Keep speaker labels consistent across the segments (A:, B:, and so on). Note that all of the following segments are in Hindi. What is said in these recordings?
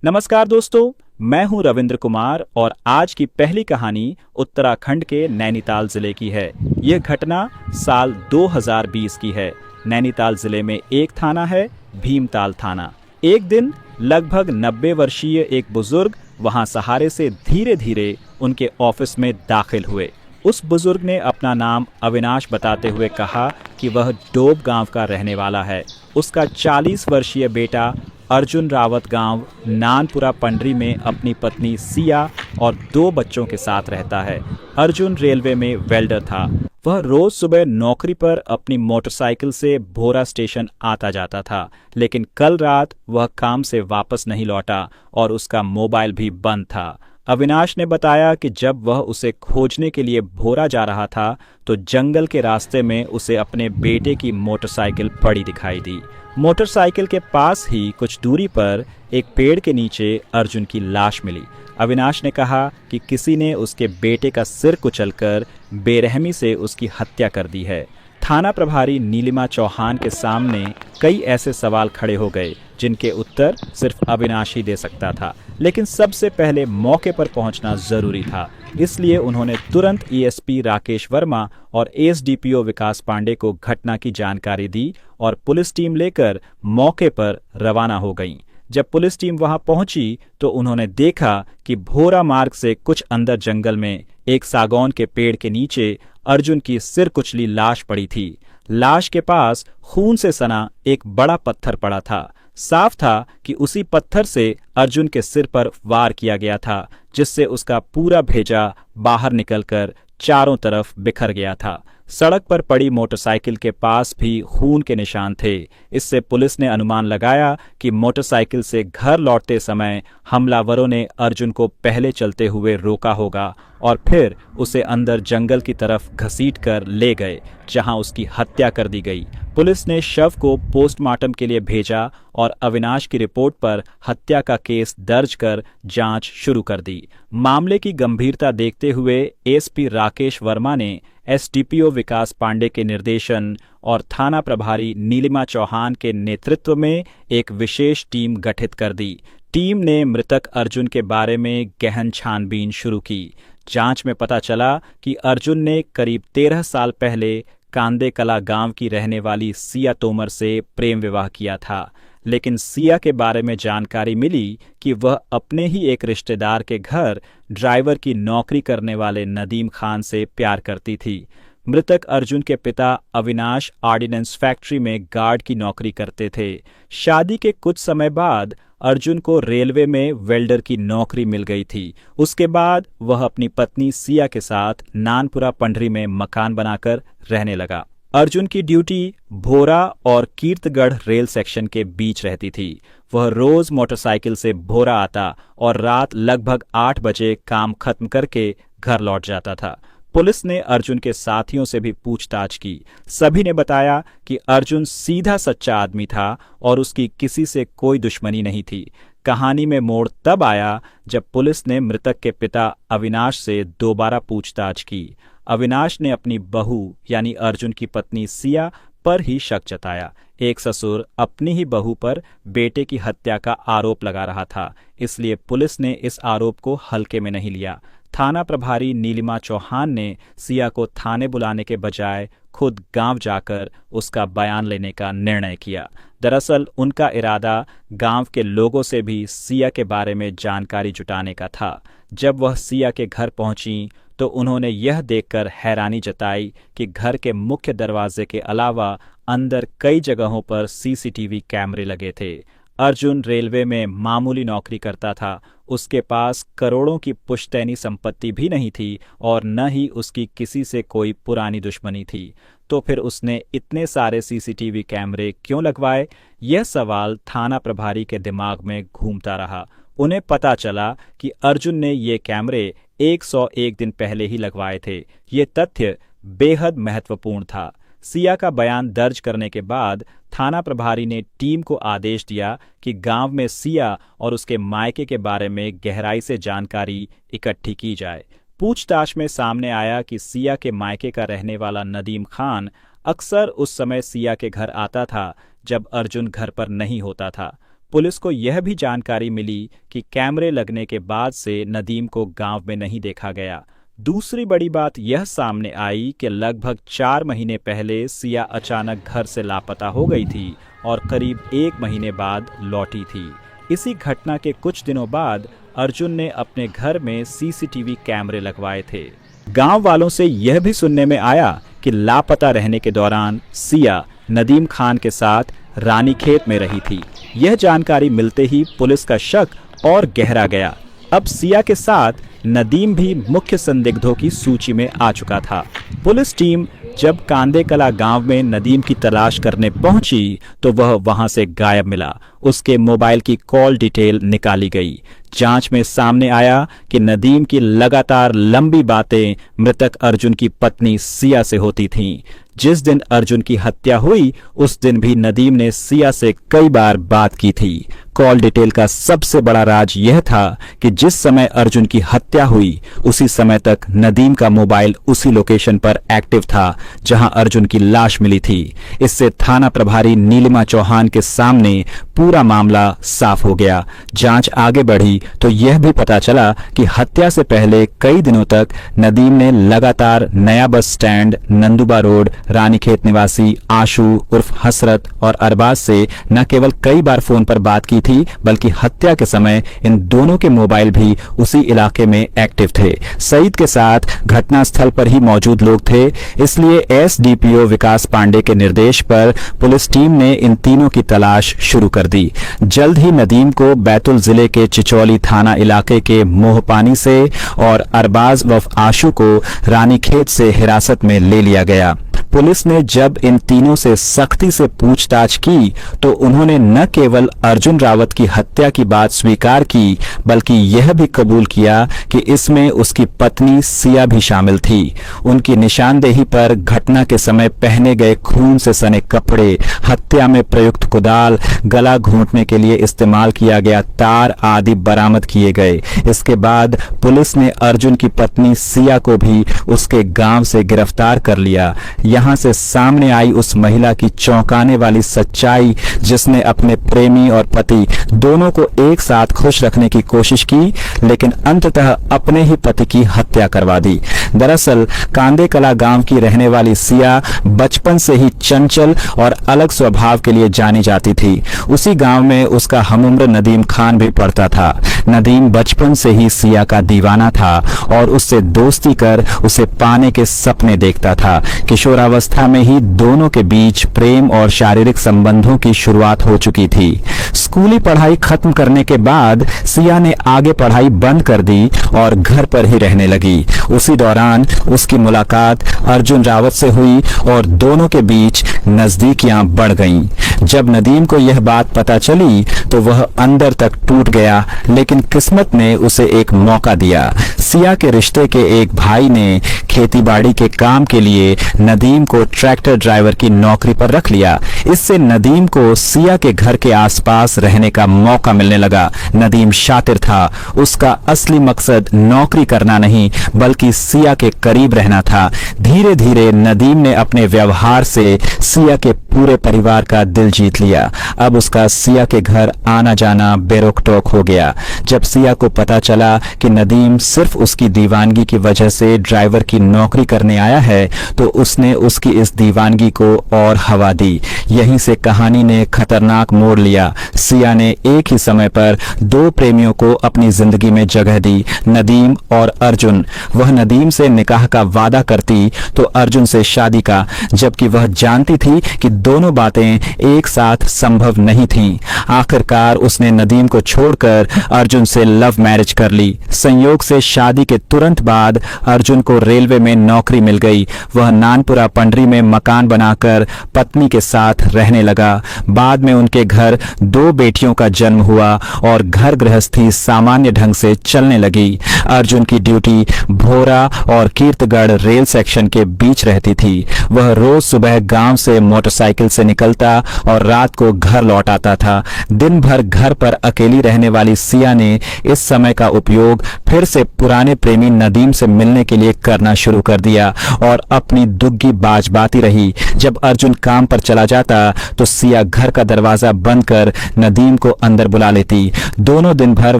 A: नमस्कार दोस्तों, मैं हूं रविंद्र कुमार और आज की पहली कहानी उत्तराखंड के नैनीताल जिले की है। यह घटना साल 2020 की है। नैनीताल जिले में एक थाना है, भीमताल थाना। एक दिन लगभग 90 वर्षीय एक बुजुर्ग वहां सहारे से धीरे धीरे उनके ऑफिस में दाखिल हुए। उस बुजुर्ग ने अपना नाम अविनाश बताते हुए कहा कि वह डोब गांव का रहने वाला है। उसका 40 वर्षीय बेटा अर्जुन रावत गांव नानपुरा पंडरी में अपनी पत्नी सिया और 2 बच्चों के साथ रहता है। अर्जुन रेलवे में वेल्डर था। वह रोज सुबह नौकरी पर अपनी मोटरसाइकिल से भोरा स्टेशन आता जाता था, लेकिन कल रात वह काम से वापस नहीं लौटा और उसका मोबाइल भी बंद था। अविनाश ने बताया कि जब वह उसे खोजने के लिए भोरा जा रहा था तो जंगल के रास्ते में उसे अपने बेटे की मोटरसाइकिल पड़ी दिखाई दी। मोटरसाइकिल के पास ही कुछ दूरी पर एक पेड़ के नीचे अर्जुन की लाश मिली। अविनाश ने कहा कि किसी ने उसके बेटे का सिर कुचलकर बेरहमी से उसकी हत्या कर दी है। थाना प्रभारी नीलिमा चौहान के सामने कई ऐसे सवाल खड़े हो गए जिनके उत्तर सिर्फ अविनाश ही दे सकता था, लेकिन सबसे पहले मौके पर पहुंचना जरूरी था। इसलिए उन्होंने तुरंत ईएसपी राकेश वर्मा और एसडीपीओ विकास पांडे को घटना की जानकारी दी और पुलिस टीम लेकर मौके पर रवाना हो गई। जब पुलिस टीम वहां पहुंची तो उन्होंने देखा कि भोरा मार्ग से कुछ अंदर जंगल में एक सागौन के पेड़ के नीचे अर्जुन की सिर कुचली लाश पड़ी थी। लाश के पास खून से सना एक बड़ा पत्थर पड़ा था। साफ था कि उसी पत्थर से अर्जुन के सिर पर वार किया गया था, जिससे उसका पूरा भेजा बाहर निकलकर चारों तरफ बिखर गया था। सड़क पर पड़ी मोटरसाइकिल के पास भी खून के निशान थे। इससे पुलिस ने अनुमान लगाया कि मोटरसाइकिल से घर लौटते समय हमलावरों ने अर्जुन को पहले चलते हुए रोका होगा और फिर उसे अंदर जंगल की तरफ घसीटकर ले गए, जहां उसकी हत्या कर दी गई। पुलिस ने शव को पोस्टमार्टम के लिए भेजा और अविनाश की रिपोर्ट पर हत्या का केस दर्ज कर जांच शुरू कर दी। मामले की गंभीरता देखते हुए एसपी राकेश वर्मा ने एसडीपीओ विकास पांडे के निर्देशन और थाना प्रभारी नीलिमा चौहान के नेतृत्व में एक विशेष टीम गठित कर दी। टीम ने मृतक अर्जुन के बारे में गहन छानबीन शुरू की। जांच में पता चला कि अर्जुन ने करीब 13 साल पहले कांदे कला गांव की रहने वाली सिया तोमर से प्रेम विवाह किया था, लेकिन सिया के बारे में जानकारी मिली कि वह अपने ही एक रिश्तेदार के घर ड्राइवर की नौकरी करने वाले नदीम खान से प्यार करती थी। मृतक अर्जुन के पिता अविनाश ऑर्डिनेंस फैक्ट्री में गार्ड की नौकरी करते थे। शादी के कुछ समय बाद अर्जुन को रेलवे में वेल्डर की नौकरी मिल गई थी। उसके बाद वह अपनी पत्नी सिया के साथ नानपुरा पंडरी में मकान बनाकर रहने लगा। अर्जुन की ड्यूटी भोरा और कीर्तगढ़ रेल सेक्शन के बीच रहती थी। वह रोज मोटरसाइकिल से भोरा आता और रात लगभग 8 बजे काम खत्म करके घर लौट जाता था। पुलिस ने अर्जुन के साथियों से भी पूछताछ की। सभी ने बताया कि अर्जुन सीधा सच्चा आदमी था और उसकी किसी से कोई दुश्मनी नहीं थी। कहानी में मोड़ तब आया जब पुलिस ने मृतक के पिता अविनाश से दोबारा पूछताछ की। अविनाश ने अपनी बहू यानी अर्जुन की पत्नी सिया पर ही शक जताया। एक ससुर अपनी ही बहू पर बेटे की हत्या का आरोप लगा रहा था, इसलिए पुलिस ने इस आरोप को हल्के में नहीं लिया। थाना प्रभारी नीलिमा चौहान ने सिया को थाने बुलाने के बजाय खुद गांव जाकर उसका बयान लेने का निर्णय किया। दरअसल उनका इरादा गांव के लोगों से भी सिया के बारे में जानकारी जुटाने का था। जब वह सिया के घर पहुंची तो उन्होंने यह देखकर हैरानी जताई कि घर के मुख्य दरवाजे के अलावा अंदर कई जगहों पर सीसीटीवी कैमरे लगे थे। अर्जुन रेलवे में मामूली नौकरी करता था। उसके पास करोड़ों की पुश्तैनी संपत्ति भी नहीं थी और न ही उसकी किसी से कोई पुरानी दुश्मनी थी। तो फिर उसने इतने सारे सीसीटीवी कैमरे क्यों लगवाए? यह सवाल थाना प्रभारी के दिमाग में घूमता रहा। उन्हें पता चला कि अर्जुन ने ये कैमरे 101 दिन पहले ही लगवाए थे। ये तथ्य बेहद महत्वपूर्ण था। सिया का बयान दर्ज करने के बाद थाना प्रभारी ने टीम को आदेश दिया कि गांव में सिया और उसके मायके के बारे में गहराई से जानकारी इकट्ठी की जाए। पूछताछ में सामने आया कि सिया के मायके का रहने वाला नदीम खान अक्सर उस समय सिया के घर आता था जब अर्जुन घर पर नहीं होता था। पुलिस को यह भी जानकारी मिली कि कैमरे लगने के बाद से नदीम को गांव में नहीं देखा गया। दूसरी बड़ी बात यह सामने आई कि लगभग 4 महीने पहले सिया अचानक घर से लापता हो गई थी और करीब 1 महीने बाद लौटी थी। इसी घटना के कुछ दिनों बाद अर्जुन ने अपने घर में सीसीटीवी कैमरे लगवाए थे। गांव वालों से यह भी सुनने में आया कि लापता रहने के दौरान सिया नदीम खान के साथ रानीखेत में रही थी। यह जानकारी मिलते ही पुलिस का शक और गहरा गया। अब सिया के साथ नदीम भी मुख्य संदिग्धों की सूची में आ चुका था। पुलिस टीम जब कांदे कला गांव में नदीम की तलाश करने पहुंची तो वह वहां से गायब मिला। उसके मोबाइल की कॉल डिटेल निकाली गई। जांच में सामने आया कि नदीम की लगातार लंबी बातें मृतक अर्जुन की पत्नी सिया से होती थीं। जिस दिन अर्जुन की हत्या हुई उस दिन भी नदीम ने सिया से कई बार बात की थी। कॉल डिटेल का सबसे बड़ा राज यह था कि जिस समय अर्जुन की हत्या हुई उसी समय तक नदीम का मोबाइल उसी लोकेशन पर एक्टिव था जहां अर्जुन की लाश मिली थी। इससे थाना प्रभारी नीलिमा चौहान के सामने पूरा मामला साफ हो गया। जांच आगे बढ़ी तो यह भी पता चला कि हत्या से पहले कई दिनों तक नदीम ने लगातार नया बस स्टैंड, नंदुबा रोड, रानीखेत निवासी आशु उर्फ हसरत और अरबाज से न केवल कई बार फोन पर बात की थी बल्कि हत्या के समय इन दोनों के मोबाइल भी उसी इलाके में एक्टिव थे। सईद के साथ घटनास्थल पर ही मौजूद लोग थे, इसलिए एसडीपीओ विकास पांडे के निर्देश पर पुलिस टीम ने इन तीनों की तलाश शुरू कर दी। जल्द ही नदीम को बैतूल जिले के चिचौली थाना इलाके के मोहपानी से और अरबाज व आशु को रानीखेत से हिरासत में ले लिया गया। पुलिस ने जब इन तीनों से सख्ती से पूछताछ की तो उन्होंने न केवल अर्जुन रावत की हत्या की बात स्वीकार की बल्कि यह भी कबूल किया कि इसमें उसकी पत्नी सिया भी शामिल थी। उनकी निशानदेही पर घटना के समय पहने गए खून से सने कपड़े, हत्या में प्रयुक्त कुदाल, गला घोंटने के लिए इस्तेमाल किया गया तार आदि बरामद किए गए। इसके बाद पुलिस ने अर्जुन की पत्नी सिया को भी उसके गांव से गिरफ्तार कर लिया। यहां से सामने आई उस महिला की चौंकाने वाली सच्चाई जिसने अपने प्रेमी और पति दोनों को एक साथ खुश रखने की कोशिश की लेकिन अंततः अपने ही पति की हत्या करवा दी। दरअसल कांदे कला गांव की रहने वाली सिया बचपन से ही चंचल और अलग स्वभाव के लिए जानी जाती थी। उसी गांव में उसका हमउम्र नदीम खान भी पढ़ता था। नदीम बचपन से ही सिया का दीवाना था और उससे दोस्ती कर उसे पाने के सपने देखता था। किशोरावस्था में ही दोनों के बीच प्रेम और शारीरिक संबंधों की शुरुआत हो चुकी थी। स्कूली पढ़ाई खत्म करने के बाद सिया ने आगे पढ़ाई बंद कर दी और घर पर ही रहने लगी। उसी दौरान उसकी मुलाकात अर्जुन रावत से हुई और दोनों के बीच नजदीकियां बढ़ गईं। जब नदीम को यह बात पता चली तो वह अंदर तक टूट गया लेकिन किस्मत ने उसे एक मौका दिया। सिया के रिश्ते के एक भाई ने खेतीबाड़ी के काम के लिए नदीम को ट्रैक्टर ड्राइवर की नौकरी पर रख लिया। इससे नदीम को सिया के घर के आसपास रहने का मौका मिलने लगा। नदीम शातिर था। उसका असली मकसद नौकरी करना नहीं बल्कि सिया के करीब रहना था। धीरे धीरे नदीम ने अपने व्यवहार से सिया के पूरे परिवार का दिल जीत लिया। अब उसका सिया के घर आना जाना बेरोक टोक हो गया। जब सिया को पता चला कि नदीम सिर्फ उसकी दीवानगी की वजह से ड्राइवर की नौकरी करने आया है तो उसने उसकी इस दीवानगी को और हवा दी। यहीं से कहानी ने खतरनाक मोड़ लिया। सिया ने एक ही समय पर दो प्रेमियों को अपनी जिंदगी में जगह दी, नदीम और अर्जुन। वह नदीम से निकाह का वादा करती तो अर्जुन से शादी का, जबकि वह जानती थी कि दोनों बातें एक साथ संभव नहीं थीं। आखिरकार उसने नदीम को छोड़कर अर्जुन से लव मैरिज कर ली। संयोग से शादी के तुरंत बाद अर्जुन को रेलवे में नौकरी मिल गई। वह नानपुरा पंडरी में मकान बनाकर पत्नी के साथ रहने लगा। बाद में उनके घर दो बेटियों का जन्म हुआ और घर गृहस्थी सामान्य ढंग से चलने लगी। अर्जुन की ड्यूटी भोरा और कीर्तगढ़ रेल सेक्शन के बीच रहती थी। वह रोज सुबह गांव से मोटरसाइकिल से निकलता और रात को घर लौट आता था। दिन भर घर पर अकेली रहने वाली सिया ने इस समय का उपयोग फिर से पुरानी पुराने प्रेमी नदीम से मिलने के लिए करना शुरू कर दिया और अपनी दुग्गी बाजबाती रही। जब अर्जुन काम पर चला जाता तो सिया घर का दरवाजा बंद कर नदीम को अंदर बुला लेती। दोनों दिन भर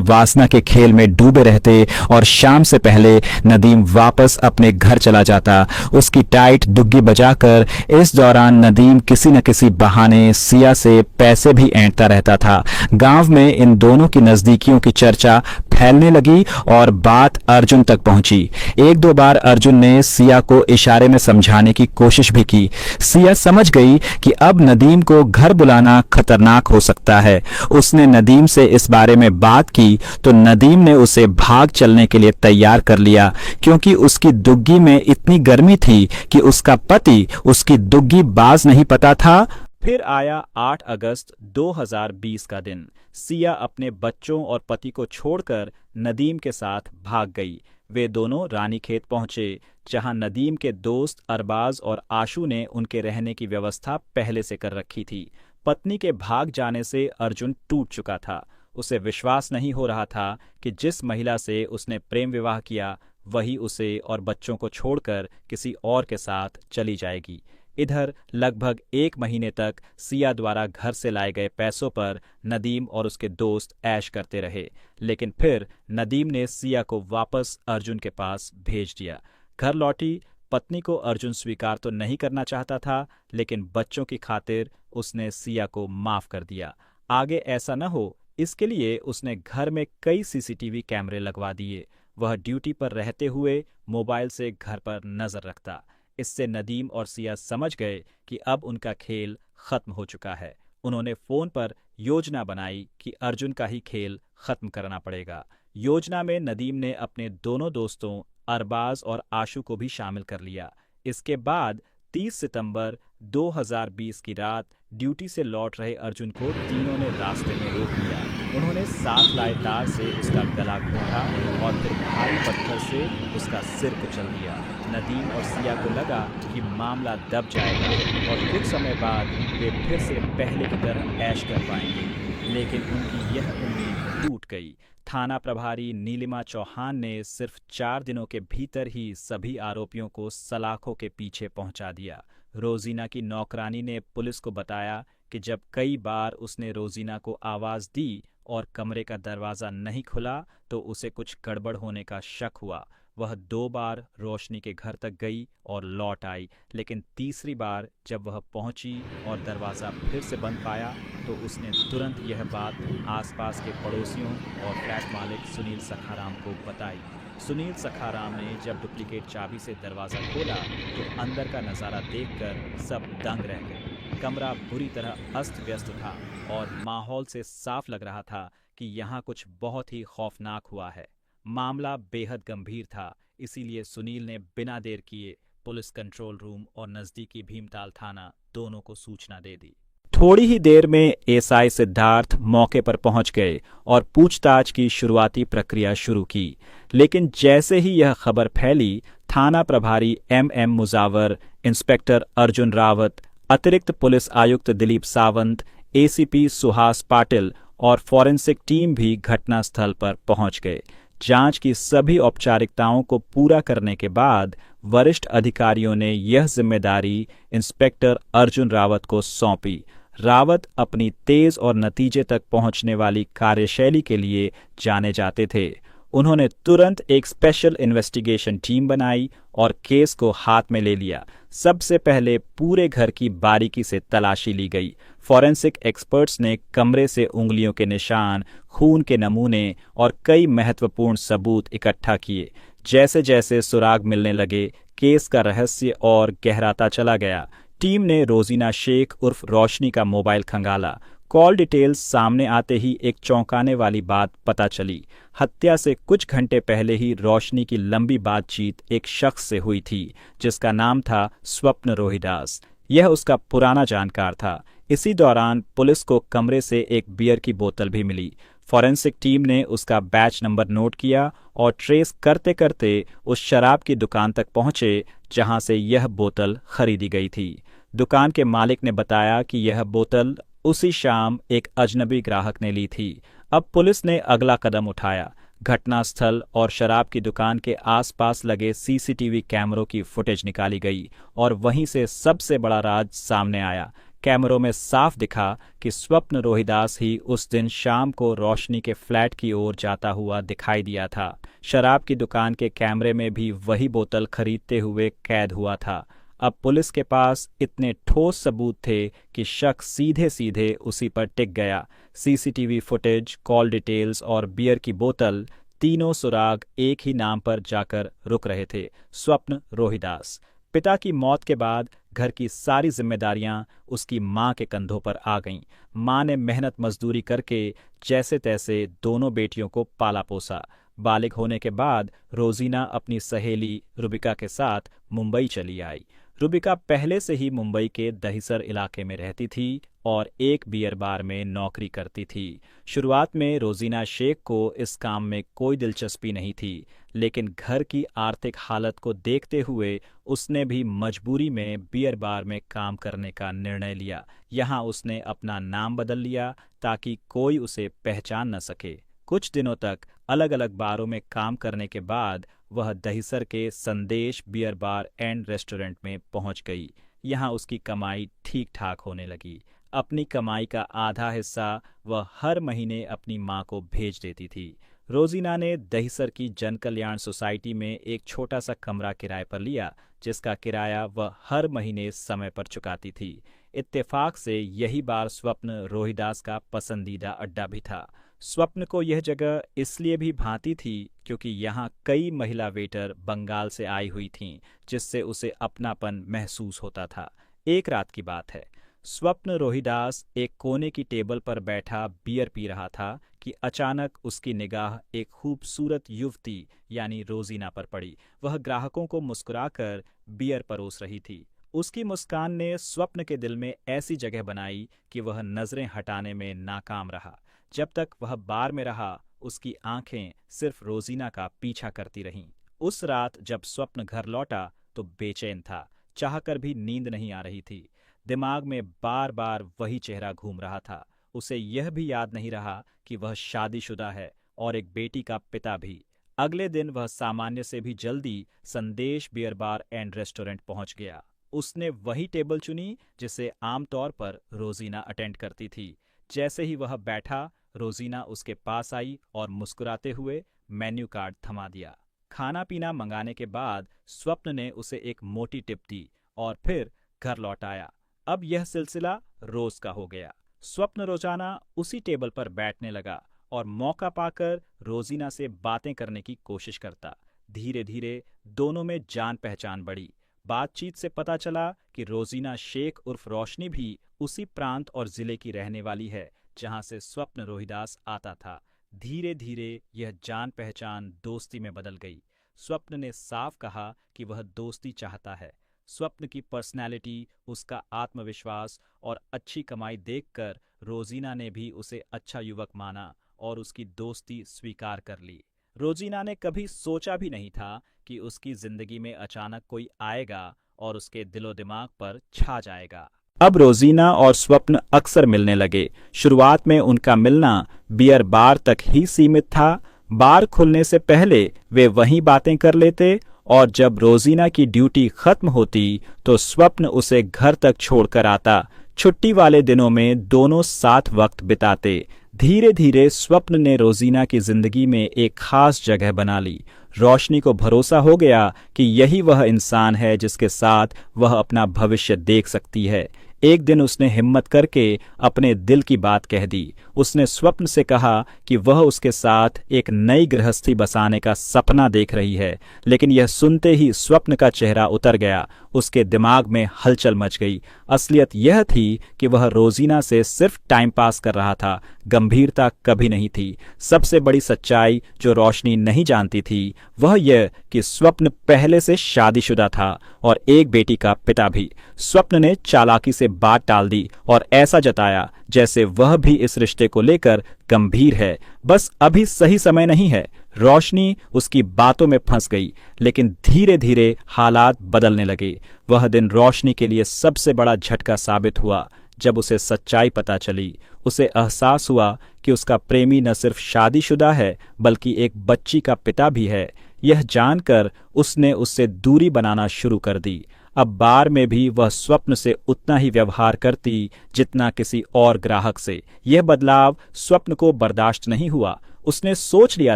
A: वासना के खेल में डूबे रहते और शाम से पहले नदीम वापस अपने घर चला जाता, उसकी टाइट दुग्गी बजाकर। इस दौरान नदीम किसी न किसी बहाने सिया से पैसे भी ऐंठता रहता था। गांव में इन दोनों की नजदीकियों की चर्चा फैलने लगी और बात अर्जुन तक पहुंची। एक दो बार अर्जुन ने सिया को इशारे में समझाने की कोशिश भी की। सिया समझ गई कि अब नदीम को घर बुलाना खतरनाक हो सकता है। उसने नदीम से इस बारे में बात की तो नदीम ने उसे भाग चलने के लिए तैयार कर लिया, क्योंकि उसकी दुग्गी में इतनी गर्मी थी कि उसका पति उसकी दुग्गी बाज नहीं पता था। फिर आया 8 अगस्त 2020 का दिन। सिया अपने बच्चों और पति को छोड़कर नदीम के साथ भाग गई। वे दोनों रानीखेत पहुंचे, जहां नदीम के दोस्त अरबाज और आशू ने उनके रहने की व्यवस्था पहले से कर रखी थी। पत्नी के भाग जाने से अर्जुन टूट चुका था। उसे विश्वास नहीं हो रहा था कि जिस महिला से उसने प्रेम विवाह किया वही उसे और बच्चों को छोड़कर किसी और के साथ चली जाएगी। इधर लगभग 1 महीने तक सिया द्वारा घर से लाए गए पैसों पर नदीम और उसके दोस्त ऐश करते रहे, लेकिन फिर नदीम ने सिया को वापस अर्जुन के पास भेज दिया। घर लौटी पत्नी को अर्जुन स्वीकार तो नहीं करना चाहता था, लेकिन बच्चों की खातिर उसने सिया को माफ कर दिया। आगे ऐसा न हो इसके लिए उसने घर में कई सीसीटीवी कैमरे लगवा दिए। वह ड्यूटी पर रहते हुए मोबाइल से घर पर नजर रखता। इससे नदीम और सिया समझ गए कि अब उनका खेल खत्म हो चुका है। उन्होंने फोन पर योजना बनाई कि अर्जुन का ही खेल खत्म करना पड़ेगा। योजना में नदीम ने अपने दोनों दोस्तों अरबाज और आशू को भी शामिल कर लिया। इसके बाद 30 सितंबर 2020 की रात ड्यूटी से लौट रहे अर्जुन को तीनों ने रास्ते में रोक लिया। उन्होंने साथ लाए तार से उसका गला घोंटा और फिर भारी पत्थर से उसका सिर कुचल दिया। नदीम और सिया को लगा कि मामला दब जाएगा और कुछ समय बाद वे फिर से पहले की तरह ऐश कर पाएंगे, लेकिन उनकी यह उम्मीद टूट गई। थाना प्रभारी नीलिमा चौहान ने सिर्फ 4 दिनों के भीतर ही सभी आरोपियों को सलाखों के पीछे पहुंचा दिया। रोजीना की नौकरानी ने पुलिस को बताया कि जब कई बार उसने रोजीना को आवाज दी और कमरे का दरवाजा नहीं खुला तो उसे कुछ गड़बड़ होने का शक हुआ। वह 2 बार रोशनी के घर तक गई और लौट आई, लेकिन तीसरी बार जब वह पहुंची और दरवाज़ा फिर से बंद पाया तो उसने तुरंत यह बात आसपास के पड़ोसियों और फ्लैट मालिक सुनील सखाराम को बताई। सुनील सखाराम ने जब डुप्लीकेट चाबी से दरवाज़ा खोला तो अंदर का नज़ारा देखकर सब दंग रह गए। कमरा बुरी तरह अस्त व्यस्त था और माहौल से साफ लग रहा था कि यहाँ कुछ बहुत ही खौफनाक हुआ है। मामला बेहद गंभीर था, इसीलिए सुनील ने बिना देर किए पुलिस कंट्रोल रूम और नजदीकी भीमताल थाना दोनों को सूचना दे दी। थोड़ी ही देर में एसआई सिद्धार्थ मौके पर पहुंच गए और पूछताछ की शुरुआती प्रक्रिया शुरू की। लेकिन जैसे ही यह खबर फैली, थाना प्रभारी एमएम मुजावर, इंस्पेक्टर अर्जुन रावत, अतिरिक्त पुलिस आयुक्त दिलीप सावंत, एसीपी सुहास पाटिल और फॉरेंसिक टीम भी घटनास्थल पर पहुंच गए। जांच की सभी औपचारिकताओं को पूरा करने के बाद वरिष्ठ अधिकारियों ने यह जिम्मेदारी इंस्पेक्टर अर्जुन रावत को सौंपी। रावत अपनी तेज और नतीजे तक पहुंचने वाली कार्यशैली के लिए जाने जाते थे। उन्होंने तुरंत एक स्पेशल इन्वेस्टिगेशन टीम बनाई और केस को हाथ में ले लिया। सबसे पहले पूरे घर की बारीकी से तलाशी ली गई। फॉरेंसिक एक्सपर्ट्स ने कमरे से उंगलियों के निशान, खून के नमूने और कई महत्वपूर्ण सबूत इकट्ठा किए। जैसे जैसे सुराग मिलने लगे, केस का रहस्य और गहराता चला गया। टीम ने रोजीना शेख उर्फ रोशनी का मोबाइल खंगाला। कॉल डिटेल्स सामने आते ही एक चौंकाने वाली बात पता चली। हत्या से कुछ घंटे पहले ही रोशनी की लंबी बातचीत एक शख्स से हुई थी जिसका नाम था स्वप्न रोहिदास। यह उसका पुराना जानकार था। इसी दौरान पुलिस को कमरे से एक बियर की बोतल भी मिली। फॉरेंसिक टीम ने उसका बैच नंबर नोट किया और ट्रेस करते करते उस शराब की दुकान तक पहुंचे जहां से यह बोतल खरीदी गई थी। दुकान के मालिक ने बताया कि यह बोतल उसी शाम एक अजनबी ग्राहक ने ली थी। अब पुलिस ने अगला कदम उठाया। घटनास्थल और शराब की दुकान के आसपास लगे सीसीटीवी कैमरों की फुटेज निकाली गई और वहीं से सबसे बड़ा राज सामने आया। कैमरों में साफ दिखा कि स्वप्न रोहिदास ही उस दिन शाम को रोशनी के फ्लैट की ओर जाता हुआ दिखाई दिया था। शराब की दुकान के कैमरे में भी वही बोतल खरीदते हुए कैद हुआ था। अब पुलिस के पास इतने ठोस सबूत थे कि शक सीधे सीधे उसी पर टिक गया। सीसीटीवी फुटेज, कॉल डिटेल्स और बियर की बोतल, तीनों सुराग एक ही नाम पर जाकर रुक रहे थे, स्वप्न रोहिदास। पिता की मौत के बाद घर की सारी जिम्मेदारियां उसकी मां के कंधों पर आ गईं। मां ने मेहनत मजदूरी करके जैसे तैसे दोनों बेटियों को पाला पोसा। बालिग होने के बाद रोजीना अपनी सहेली रुबिका के साथ मुंबई चली आई। रुबिका पहले से ही मुंबई के दहिसर इलाके में रहती थी और एक बियर बार में नौकरी करती थी। शुरुआत में रोजीना शेख को इस काम में कोई दिलचस्पी नहीं थी, लेकिन घर की आर्थिक हालत को देखते हुए उसने भी मजबूरी में बियर बार में काम करने का निर्णय लिया। यहाँ उसने अपना नाम बदल लिया ताकि कोई उसे पहचान न सके। कुछ दिनों तक अलग अलग बारों में काम करने के बाद वह दहिसर के संदेश बियर बार एंड रेस्टोरेंट में पहुंच गई। यहाँ उसकी कमाई ठीक ठाक होने लगी। अपनी कमाई का आधा हिस्सा वह हर महीने अपनी मां को भेज देती थी। रोजीना ने दहिसर की जन कल्याण सोसाइटी में एक छोटा सा कमरा किराए पर लिया, जिसका किराया वह हर महीने समय पर चुकाती थी। इत्तेफाक से यही बार स्वप्न रोहिदास का पसंदीदा अड्डा भी था। स्वप्न को यह जगह इसलिए भी भाती थी क्योंकि यहाँ कई महिला वेटर बंगाल से आई हुई थीं, जिससे उसे अपनापन महसूस होता था। एक रात की बात है, स्वप्न रोहिदास एक कोने की टेबल पर बैठा बियर पी रहा था कि अचानक उसकी निगाह एक खूबसूरत युवती यानी रोजीना पर पड़ी। वह ग्राहकों को मुस्कुराकर बियर परोस रही थी। उसकी मुस्कान ने स्वप्न के दिल में ऐसी जगह बनाई कि वह नजरें हटाने में नाकाम रहा। जब तक वह बार में रहा, उसकी आंखें सिर्फ रोजीना का पीछा करती रहीं। उस रात जब स्वप्न घर लौटा तो बेचैन था, चाहकर भी नींद नहीं आ रही थी। दिमाग में बार बार वही चेहरा घूम रहा था। उसे यह भी याद नहीं रहा कि वह शादीशुदा है और एक बेटी का पिता भी। अगले दिन वह सामान्य से भी जल्दी संदेश बियर बार एंड रेस्टोरेंट पहुंच गया। उसने वही टेबल चुनी जिसे आमतौर पर रोजीना अटेंड करती थी। जैसे ही वह बैठा, रोजीना उसके पास आई और मुस्कुराते हुए मेन्यू कार्ड थमा दिया। खाना पीना मंगाने के बाद स्वप्न ने उसे एक मोटी टिप दी और फिर घर लौट आया। अब यह सिलसिला रोज का हो गया। स्वप्न रोजाना उसी टेबल पर बैठने लगा और मौका पाकर रोजीना से बातें करने की कोशिश करता। धीरे धीरे दोनों में जान पहचान बढ़ी। बातचीत से पता चला कि रोजीना शेख उर्फ रोशनी भी उसी प्रांत और जिले की रहने वाली है जहां से स्वप्न रोहिदास आता था। धीरे धीरे यह जान पहचान दोस्ती में बदल गई। स्वप्न ने साफ कहा कि वह दोस्ती चाहता है। स्वप्न की पर्सनैलिटी, उसका आत्मविश्वास और अच्छी कमाई देखकर रोजीना ने भी उसे अच्छा युवक माना और उसकी दोस्ती स्वीकार कर ली। रोजीना ने कभी सोचा भी नहीं था कि उसकी जिंदगी में अचानक कोई आएगा और उसके दिलो दिमाग पर छा जाएगा। अब रोजीना और स्वप्न अक्सर मिलने लगे। शुरुआत में उनका मिलना बियर बार तक ही सीमित था। बार खुलने से पहले वे वहीं बातें कर लेते और जब रोजीना की ड्यूटी खत्म होती तो स्वप्न उसे घर तक छोड़कर आता। छुट्टी वाले दिनों में दोनों साथ वक्त बिताते। धीरे धीरे स्वप्न ने रोजीना की जिंदगी में एक खास जगह बना ली। रोशनी को भरोसा हो गया कि यही वह इंसान है जिसके साथ वह अपना भविष्य देख सकती है। एक दिन उसने हिम्मत करके अपने दिल की बात कह दी। उसने स्वप्न से कहा कि वह उसके साथ एक नई गृहस्थी बसाने का सपना देख रही है। लेकिन यह सुनते ही स्वप्न का चेहरा उतर गया। उसके दिमाग में हलचल मच गई। असलियत यह थी कि वह रोजीना से सिर्फ टाइम पास कर रहा था, गंभीरता कभी नहीं थी। सबसे बड़ी सच्चाई जो रोशनी नहीं जानती थी वह यह कि स्वप्न पहले से शादीशुदा था और एक बेटी का पिता भी। स्वप्न ने चालाकी से बात टाल दी और ऐसा जताया जैसे वह भी इस रिश्ते को लेकर गंभीर है, बस अभी सही समय नहीं है। रोशनी उसकी बातों में फंस गई, लेकिन धीरे धीरे हालात बदलने लगे। वह दिन रोशनी के लिए सबसे बड़ा झटका साबित हुआ। जब उसे सच्चाई पता चली। उसे एहसास हुआ कि उसका प्रेमी न सिर्फ शादीशुदा है बल्कि एक बच्ची का पिता भी है। यह जानकर उसने उससे दूरी बनाना शुरू कर दी। अब बार में भी वह स्वप्न से उतना ही व्यवहार करती जितना किसी और ग्राहक से। यह बदलाव स्वप्न को बर्दाश्त नहीं हुआ। उसने सोच लिया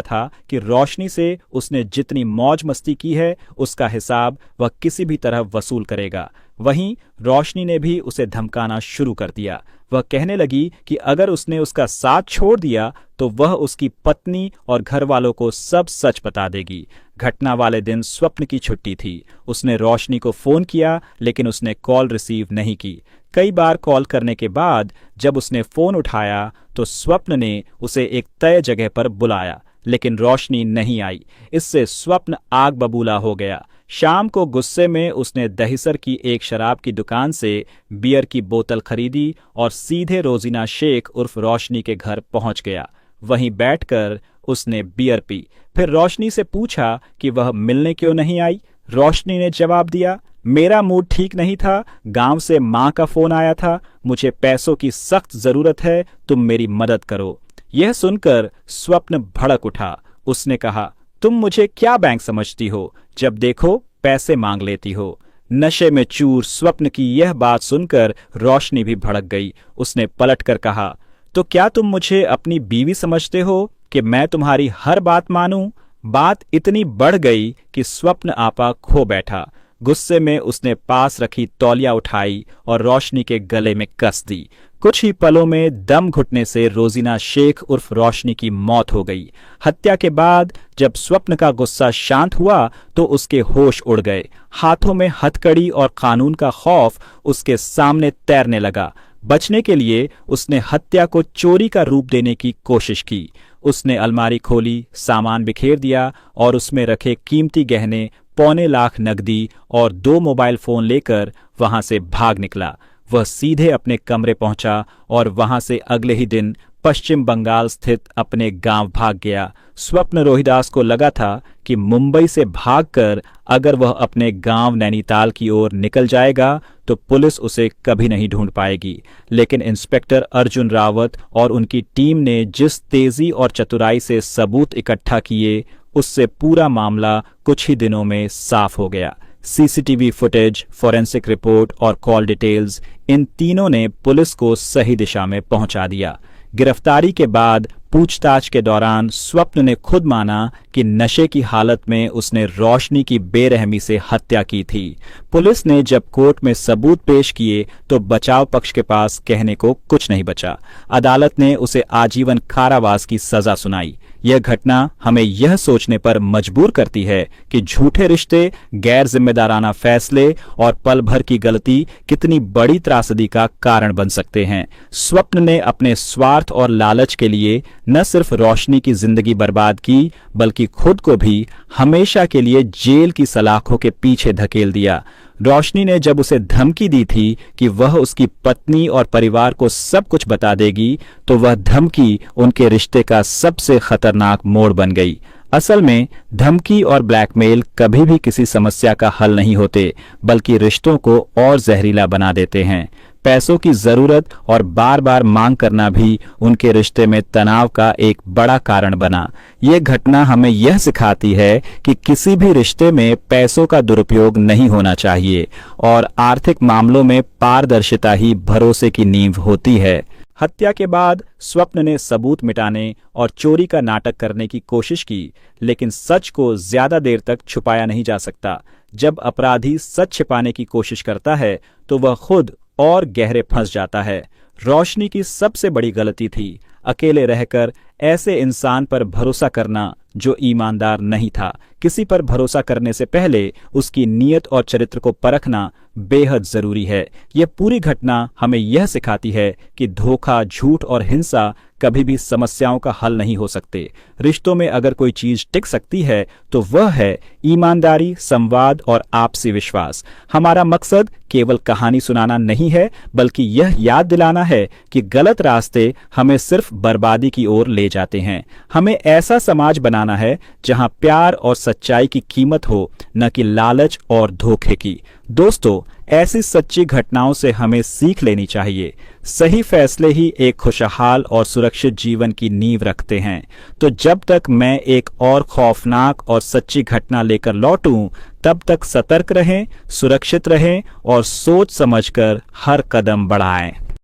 A: था कि रोशनी से उसने जितनी मौज मस्ती की है उसका हिसाब वह किसी भी तरह वसूल करेगा। वहीं रोशनी ने भी उसे धमकाना शुरू कर दिया। वह कहने लगी कि अगर उसने उसका साथ छोड़ दिया तो वह उसकी पत्नी और घर वालों को सब सच बता देगी। घटना वाले दिन स्वप्न की छुट्टी थी। उसने रोशनी को फोन किया लेकिन उसने कॉल रिसीव नहीं की। कई बार कॉल करने के बाद जब उसने फोन उठाया तो स्वप्न ने उसे एक तय जगह पर बुलाया, लेकिन रोशनी नहीं आई। इससे स्वप्न आग बबूला हो गया। शाम को गुस्से में उसने दहिसर की एक शराब की दुकान से बियर की बोतल खरीदी और सीधे रोजीना शेख उर्फ रोशनी के घर पहुंच गया। वहीं बैठकर उसने बियर पी। फिर रोशनी से पूछा कि वह मिलने क्यों नहीं आई। रोशनी ने जवाब दिया, मेरा मूड ठीक नहीं था, गांव से मां का फोन आया था, मुझे पैसों की सख्त जरूरत है, तुम मेरी मदद करो। यह सुनकर स्वप्न भड़क उठा। उसने कहा, तुम मुझे क्या बैंक समझती हो, जब देखो पैसे मांग लेती हो। नशे में चूर स्वप्न की यह बात सुनकर रोशनी भी भड़क गई। उसने पलटकर कहा, तो क्या तुम मुझे अपनी बीवी समझते हो कि मैं तुम्हारी हर बात मानूं? बात इतनी बढ़ गई कि स्वप्न आपा खो बैठा। गुस्से में उसने पास रखी तौलिया उठाई और रोशनी के गले में कस दी। कुछ ही पलों में दम घुटने से रोजीना शेख उर्फ रोशनी की मौत हो गई। हत्या के बाद जब स्वप्न का गुस्सा शांत हुआ तो उसके होश उड़ गए। हाथों में हथकड़ी और कानून का खौफ उसके सामने तैरने लगा। बचने के लिए उसने हत्या को चोरी का रूप देने की कोशिश की। उसने अलमारी खोली, सामान बिखेर दिया और उसमें रखे कीमती गहने, 1.25 लाख नकदी और 2 मोबाइल फोन लेकर वहां से भाग निकला। वह सीधे अपने कमरे पहुंचा और वहां से अगले ही दिन पश्चिम बंगाल स्थित अपने गांव भाग गया। स्वप्न रोहिदास को लगा था कि मुंबई से भागकर अगर वह अपने गांव नैनीताल की ओर निकल जाएगा तो पुलिस उसे कभी नहीं ढूंढ पाएगी। लेकिन इंस्पेक्टर अर्जुन रावत और उनकी टीम ने जिस तेजी और चतुराई से सबूत इकट्ठा किए, उससे पूरा मामला कुछ ही दिनों में साफ हो गया। सीसीटीवी फुटेज, फोरेंसिक रिपोर्ट और कॉल डिटेल्स, इन तीनों ने पुलिस को सही दिशा में पहुंचा दिया। गिरफ्तारी के बाद पूछताछ के दौरान स्वप्न ने खुद माना कि नशे की हालत में उसने रोशनी की बेरहमी से हत्या की थी। पुलिस ने जब कोर्ट में सबूत पेश किए तो बचाव पक्ष के पास कहने को कुछ नहीं बचा। अदालत ने उसे आजीवन कारावास की सजा सुनाई। यह घटना हमें यह सोचने पर मजबूर करती है कि झूठे रिश्ते, गैर जिम्मेदाराना फैसले और पल भर की गलती कितनी बड़ी त्रासदी का कारण बन सकते हैं। स्वप्न ने अपने स्वार्थ और लालच के लिए न सिर्फ रोशनी की जिंदगी बर्बाद की बल्कि खुद को भी हमेशा के लिए जेल की सलाखों के पीछे धकेल दिया। रोशनी ने जब उसे धमकी दी थी कि वह उसकी पत्नी और परिवार को सब कुछ बता देगी तो वह धमकी उनके रिश्ते का सबसे खतरनाक मोड़ बन गई। असल में धमकी और ब्लैकमेल कभी भी किसी समस्या का हल नहीं होते बल्कि रिश्तों को और जहरीला बना देते हैं। पैसों की जरूरत और बार बार मांग करना भी उनके रिश्ते में तनाव का एक बड़ा कारण बना। ये घटना हमें यह सिखाती है कि किसी भी रिश्ते में पैसों का दुरुपयोग नहीं होना चाहिए और आर्थिक मामलों में पारदर्शिता ही भरोसे की नींव होती है। हत्या के बाद स्वप्न ने सबूत मिटाने और चोरी का नाटक करने की कोशिश की, लेकिन सच को ज्यादा देर तक छुपाया नहीं जा सकता। जब अपराधी सच छिपाने की कोशिश करता है तो वह खुद और गहरे फंस जाता है। रोशनी की सबसे बड़ी गलती थी अकेले रहकर ऐसे इंसान पर भरोसा करना जो ईमानदार नहीं था। किसी पर भरोसा करने से पहले उसकी नीयत और चरित्र को परखना बेहद जरूरी है। यह पूरी घटना हमें यह सिखाती है कि धोखा, झूठ और हिंसा कभी भी समस्याओं का हल नहीं हो सकते। रिश्तों में अगर कोई चीज टिक सकती है तो वह है ईमानदारी, संवाद और आपसी विश्वास। हमारा मकसद केवल कहानी सुनाना नहीं है बल्कि यह याद दिलाना है कि गलत रास्ते हमें सिर्फ बर्बादी की ओर ले जाते हैं। हमें ऐसा समाज बनाना है जहां प्यार और सच्चाई की कीमत हो, न कि लालच और धोखे की। दोस्तों, ऐसी सच्ची घटनाओं से हमें सीख लेनी चाहिए। सही फैसले ही एक खुशहाल और सुरक्षित जीवन की नींव रखते हैं। तो जब तक मैं एक और खौफनाक और सच्ची घटना लेकर लौटूं, तब तक सतर्क रहें, सुरक्षित रहें और सोच समझकर हर कदम बढ़ाएं।